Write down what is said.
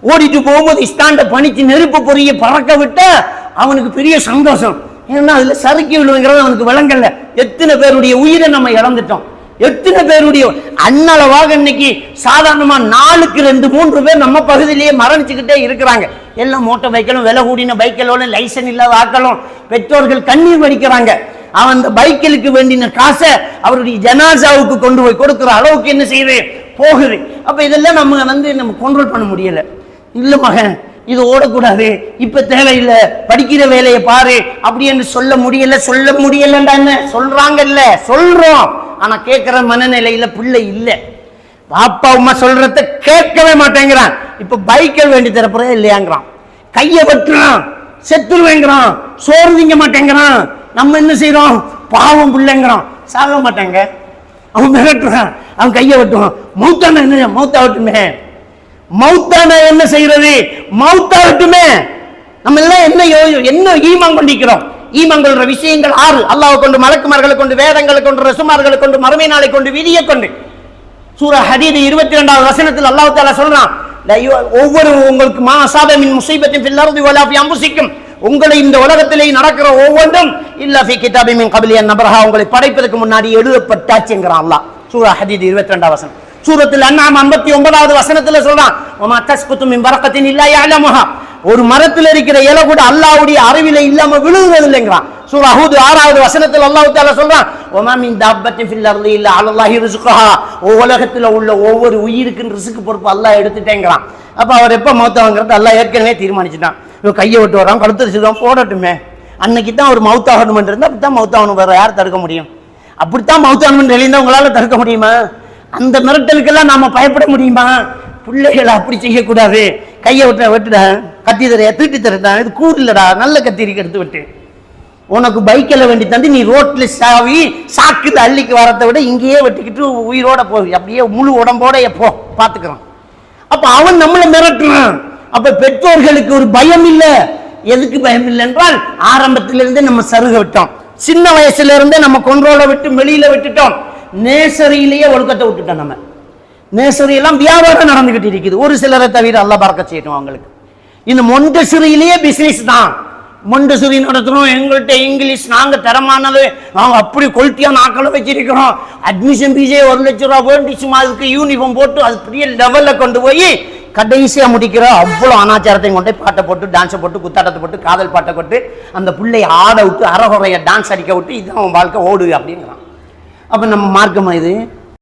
ஓடிட்டு போகும்போது ஸ்டாண்ட பணிச்சு நெருப்பு பொறிய பறக்க விட்டா அவனுக்கு பெரிய சந்தோஷம். ஏன்னா அதுல சறுக்கி விழுங்கிறது அவனுக்கு விளங்கல. எத்தனை பேருடைய உயிரை நம்ம இழந்துட்டோம், எத்தனை பேருடைய அன்னளவாக இன்னைக்கு சாதாரணமா 4க்கு 2 3 பேர் நம்ம பகுதியிலேயே மரணிச்சுக்கிட்டே இருக்கிறாங்க. எல்லாம் மோட்டார் பைக்கிலும் விலை கூடின பைக்கிலோட லைசன் இல்லாத ஆக்களும் பெற்றோர்கள் கண்ணீர் வடிக்கிறாங்க. அவன் அந்த பைக்கிலுக்கு வேண்டின காசை அவருடைய ஜனாசாவுக்கு கொண்டு போய் கொடுக்குற அளவுக்கு என்ன செய்யுது போகுது. அப்ப இதெல்லாம் நம்ம கண்ட்ரோல் பண்ண முடியல. இல்ல மகன் இது ஓடக்கூடாது, இப்ப தேவையில்லை, படிக்கிற வேலையை பாரு அப்படி என்று சொல்ல முடியலண்டா என்ன சொல்றாங்கல்ல, சொல்றோம். ஆனா கேட்கிற மனநிலையில பிள்ளை இல்ல. பாப்பா அம்மா சொல்றத கேட்கவே மாட்டேங்கிறான். இப்ப பைக்கில் வேண்டி தரப்புறே இல்லையாங்கிறான், கையை வெட்டுறான், செத்துருவேங்கிறான், சோறு திங்க மாட்டேங்கிறான். நம்ம என்ன செய்யறோம், பாவம் பிள்ளைங்கிறான், சாக மாட்டேங்க. அவன் மிரட்டுறான், அவன் கையை வெட்டுவான். மௌத்தான என்ன, மௌத்தாவட்டுமே, மௌத்தான என்ன செய்யறது, மௌத்தாவட்டுமே. நம்ம எல்லாம் என்ன ஈமான் கொண்டிருக்கிறோம். ஈமான் கொள்ற விஷயங்கள் 6. அல்லாஹ்வை கொண்டு, மலக்குமார்களை கொண்டு, வேதங்களை கொண்டு, ரசூல்மார்களை கொண்டு, மறுமை நாளை கொண்டு, விதியை கொண்டு. சூரா ஹதீத் 22வது வசனத்தில் அல்லாஹ் தஆலா சொல்றான், ஒவ்வொரு உங்களுக்கு மா அஸாப மின் முஸீபத்தின் ஃபில் அர்தி வலா ஃபி அன்ஃபுஸிக்கும், உங்களை இந்த உலகத்திலே நடக்கிற ஒவ்வொன்றும் இல்லா ஃபி கிதாபி மின் கப்லி அன் நபரஹா, உங்களை படைப்பதற்கு முன்னாடி எழுதப்பட்டாச்சுங்கறான் அல்லாஹ். சூரா ஹதீத் 22வது வசனம். சூரத்துல் அன்ஆம் 59வது வசனத்தில் சொல்றான், வமா தஸ்குது மின் பரக்கத்தின் இல்லா யஅலமுஹா, ஒரு மரத்தில் இருக்கிற இலை கூட அல்லாஹ்வுடைய அறிவில இல்லாம விழுகிறது இல்லைங்கிறான். சூரா ஹூத் 6வது வசனத்தில் அல்லாஹ் தஆலா சொல்றான், வமா மின் தாப்பத்தின் ஃபில் அர்தி இல்லா அலல்லாஹி ரிஸ்குஹா, உலகத்தில் உள்ள ஒவ்வொரு உயிருக்கும் ரிஸ்க் பொறுப்பு அல்லாஹ் எடுத்துட்டேங்கிறான். அப்ப அவர் எப்ப மௌத்தாங்கிறது அல்லாஹ் ஏற்கனவே தீர்மானிச்சுட்டான். இவன் கையை விட்டு வரான், கழுத்தரிச்சுதான் போடட்டுமே, அன்னைக்கு தான் ஒரு மௌத்தாகணும் இருந்தா அப்படித்தான் மௌத்தாகணும், வேற யார் தடுக்க முடியும்? அப்படித்தான் மௌத்தாகணும் எழுந்தா உங்களால தடுக்க முடியுமா? அந்த மிரட்டலுக்கெல்லாம் நாம பயப்பட முடியுமா? பிள்ளைகளை அப்படி செய்யக்கூடாது. கையை வெட்டுட, கத்தி தரையா, தீட்டி தரட்டா, இது கூடு இல்லடா, நல்ல கத்திரிக்கு எடுத்து விட்டு, உனக்கு பைக்கில் வேண்டி தந்து நீ ரோட்ல சாவி சாக்குல அள்ளிக்கு வரத்தை விட இங்கேயே வெட்டிக்கிட்டு உயிரோட போய் அப்படியே முழு உடம்போட எப்போ பாத்துக்கிறான். அப்ப அவன் நம்மளை மிரட்டுறான். அப்ப பெற்றோர்களுக்கு ஒரு பயம் இல்ல. எதுக்கு பயம் இல்லை என்றால், ஆரம்பத்திலிருந்தே நம்ம சருக விட்டோம், சின்ன வயசுல இருந்தே நம்ம கொன்றோட விட்டு வெளியில விட்டுட்டோம். நேசரியிலேயே ஒழுக்கத்தை விட்டுட்டோம். நம்ம நேசரி எல்லாம் வியாபாரம் நடந்துகிட்டு இருக்குது, ஒரு சிலரை தவிர அல்லாஹ் பரக்கத் செய்யட்டும் அவங்களுக்கு. இந்த மொண்டசிரியிலேயே பிசினஸ் தான். மொண்டசிரி நடத்துறோம், எங்கள்கிட்ட இங்கிலீஷ் நாங்க தரமானது, நாங்க அப்படி குவாலிட்டியான ஆக்களை வச்சிருக்கிறோம், அட்மிஷன் ஃபீஸே 1 லட்சம் ரூபாய் வேண்டிச்சுமா, அதுக்கு யூனிஃபார்ம் போட்டு அது பெரிய லெவல்ல கொண்டு போய் கடைசியா முடிக்கிறோம். அவ்வளவு அனாச்சாரத்தையும் கொண்டு பாட்டை போட்டு, டான்ஸை போட்டு, குத்தாட்டத்தை போட்டு, காதல் பாட்டை போட்டு, அந்த பிள்ளைய ஆட விட்டு, அறகுறைய டான்ஸ் அடிக்க விட்டு, இதுதான் அவன் வாழ்க்கை ஓடு அப்படிங்கிறான். அப்ப நம்ம மார்க்கமா இது?